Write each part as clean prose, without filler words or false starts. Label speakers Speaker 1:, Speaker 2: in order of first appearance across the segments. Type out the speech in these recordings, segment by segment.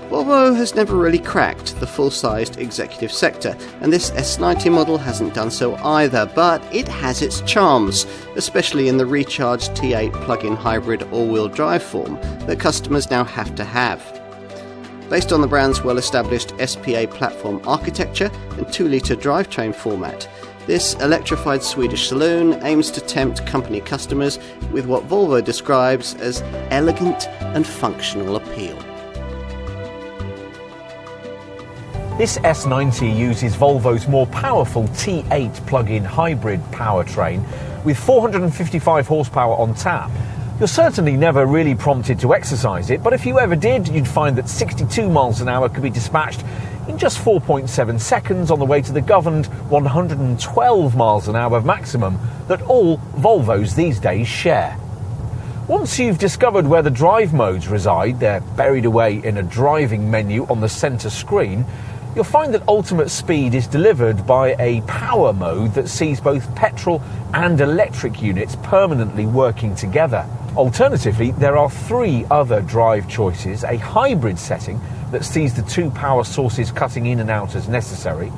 Speaker 1: Volvo has never really cracked the full-sized executive sector, and this S90 model hasn't done so either, but it has its charms, especially in the recharged T8 plug-in hybrid all-wheel drive form that customers now have to have. Based on the brand's well-established SPA platform architecture and 2-litre drivetrain format, this electrified Swedish saloon aims to tempt company customers with what Volvo describes as elegant and functional appeal.
Speaker 2: This S90 uses Volvo's more powerful T8 plug-in hybrid powertrain with 455 horsepower on tap. You're certainly never really prompted to exercise it, but if you ever did, you'd find that 62 miles an hour could be dispatched in just 4.7 seconds on the way to the governed 112 miles an hour maximum that all Volvos these days share. Once you've discovered where the drive modes reside, they're buried away in a driving menu on the centre screen, you'll find that ultimate speed is delivered by a power mode that sees both petrol and electric units permanently working together. Alternatively, there are 3 other drive choices: a hybrid setting that sees the 2 power sources cutting in and out as necessary,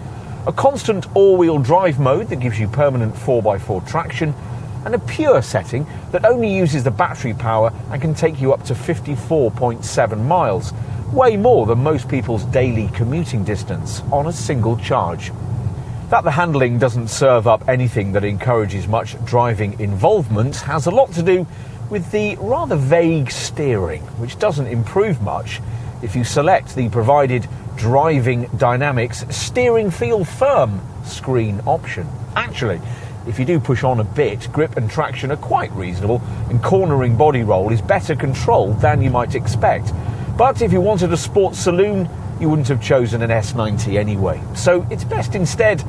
Speaker 2: a constant all-wheel drive mode that gives you permanent 4x4 traction, and a pure setting that only uses the battery power and can take you up to 54.7 miles, way more than most people's daily commuting distance on a single charge. That the handling doesn't serve up anything that encourages much driving involvement has a lot to do with the rather vague steering, which doesn't improve much if you select the provided Driving Dynamics Steering Feel Firm screen option. Actually, if you do push on a bit, grip and traction are quite reasonable, and cornering body roll is better controlled than you might expect. But if you wanted a sports saloon, you wouldn't have chosen an S90 anyway. So it's best instead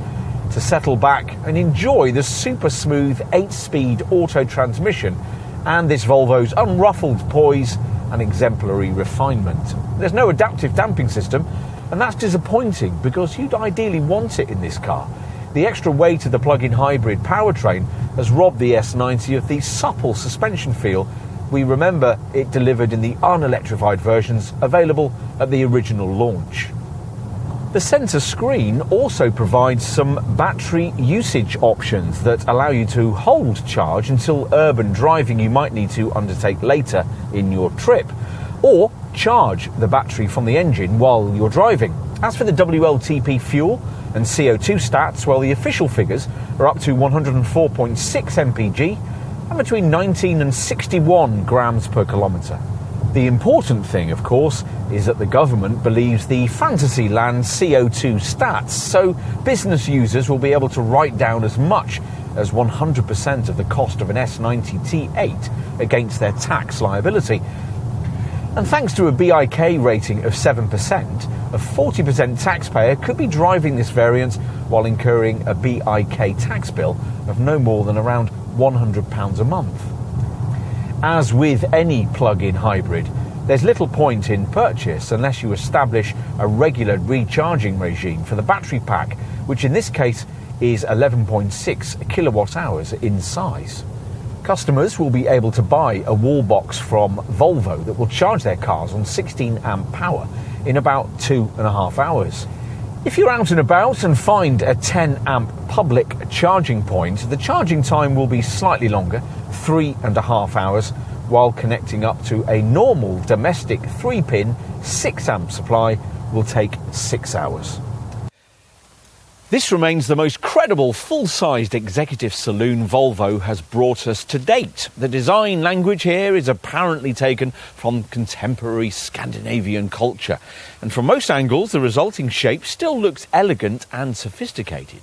Speaker 2: to settle back and enjoy the super smooth 8-speed auto transmission and this Volvo's unruffled poise and exemplary refinement. There's no adaptive damping system, and that's disappointing because you'd ideally want it in this car. The extra weight of the plug-in hybrid powertrain has robbed the S90 of the supple suspension feel we remember it delivered in the un-electrified versions available at the original launch. The centre screen also provides some battery usage options that allow you to hold charge until urban driving you might need to undertake later in your trip, or charge the battery from the engine while you're driving. As for the WLTP fuel and CO2 stats, well, the official figures are up to 104.6 mpg and between 19 and 61 grams per kilometre. The important thing, of course, is that the government believes the Fantasyland CO2 stats, so business users will be able to write down as much as 100% of the cost of an S90 T8 against their tax liability. And thanks to a BIK rating of 7%, a 40% taxpayer could be driving this variant while incurring a BIK tax bill of no more than around £100 a month. As with any plug-in hybrid, there's little point in purchase unless you establish a regular recharging regime for the battery pack, which in this case is 11.6 kilowatt hours in size. Customers will be able to buy a wall box from Volvo that will charge their cars on 16 amp power in about 2.5 hours. If you're out and about and find a 10 amp public charging point, the charging time will be slightly longer, 3.5 hours, while connecting up to a normal domestic 3-pin 6 amp supply will take 6 hours. This remains the most credible full-sized executive saloon Volvo has brought us to date. The design language here is apparently taken from contemporary Scandinavian culture, and from most angles the resulting shape still looks elegant and sophisticated.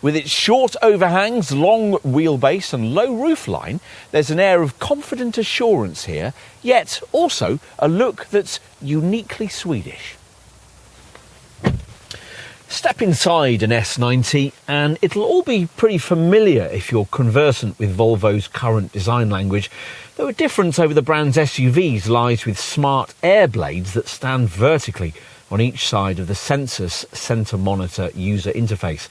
Speaker 2: With its short overhangs, long wheelbase and low roofline, there's an air of confident assurance here, yet also a look that's uniquely Swedish. Step inside an S90 and it'll all be pretty familiar if you're conversant with Volvo's current design language, though a difference over the brand's SUVs lies with smart air blades that stand vertically on each side of the Sensus centre monitor user interface.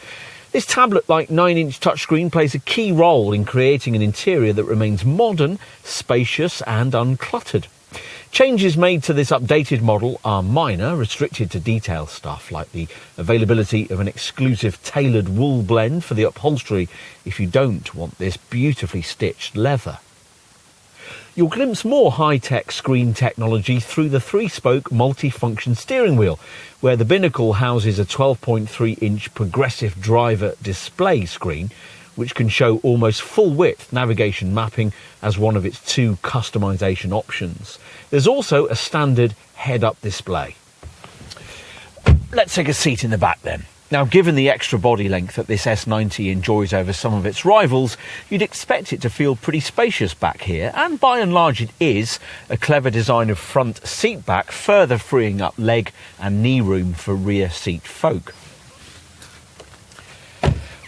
Speaker 2: This tablet-like 9-inch touchscreen plays a key role in creating an interior that remains modern, spacious and uncluttered. Changes made to this updated model are minor, restricted to detail stuff like the availability of an exclusive tailored wool blend for the upholstery if you don't want this beautifully stitched leather. You'll glimpse more high-tech screen technology through the 3-spoke multi-function steering wheel, where the binnacle houses a 12.3-inch progressive driver display screen, which can show almost full-width navigation mapping as one of its 2 customisation options. There's also a standard head-up display. Let's take a seat in the back then. Now, given the extra body length that this S90 enjoys over some of its rivals, you'd expect it to feel pretty spacious back here, and by and large it is, a clever design of front seat back, further freeing up leg and knee room for rear seat folk.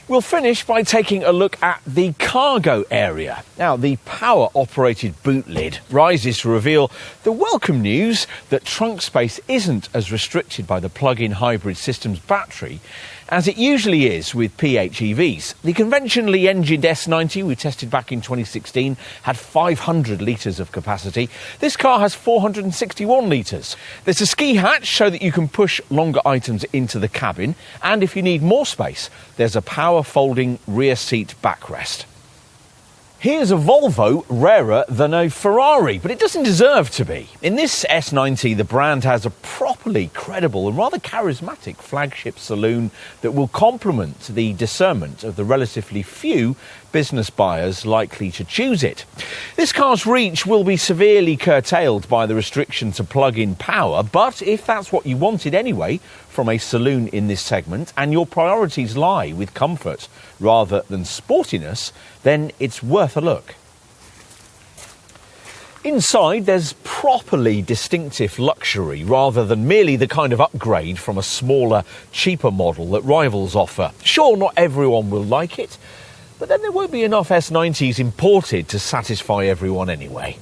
Speaker 2: We'll finish by taking a look at the cargo area. Now, the power-operated boot lid rises to reveal the welcome news that trunk space isn't as restricted by the plug-in hybrid system's battery as it usually is with PHEVs. The conventionally engined S90 we tested back in 2016 had 500 litres of capacity. This car has 461 litres. There's a ski hatch so that you can push longer items into the cabin, and if you need more space, there's a power folding rear seat backrest. Here's a Volvo rarer than a Ferrari, but it doesn't deserve to be. In this S90, the brand has a properly credible and rather charismatic flagship saloon that will complement the discernment of the relatively few business buyers likely to choose it. This car's reach will be severely curtailed by the restriction to plug-in power, but if that's what you wanted anyway from a saloon in this segment, and your priorities lie with comfort rather than sportiness, then it's worth a look. Inside, there's properly distinctive luxury rather than merely the kind of upgrade from a smaller, cheaper model that rivals offer. Sure, not everyone will like it, but then there won't be enough S90s imported to satisfy everyone anyway.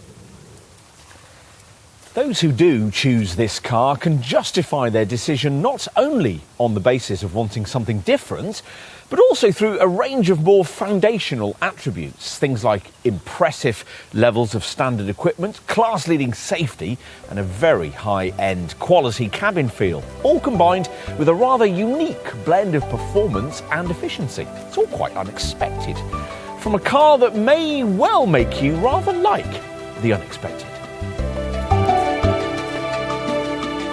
Speaker 2: Those who do choose this car can justify their decision not only on the basis of wanting something different, but also through a range of more foundational attributes, things like impressive levels of standard equipment, class-leading safety, and a very high-end quality cabin feel, all combined with a rather unique blend of performance and efficiency. It's all quite unexpected, from a car that may well make you rather like the unexpected.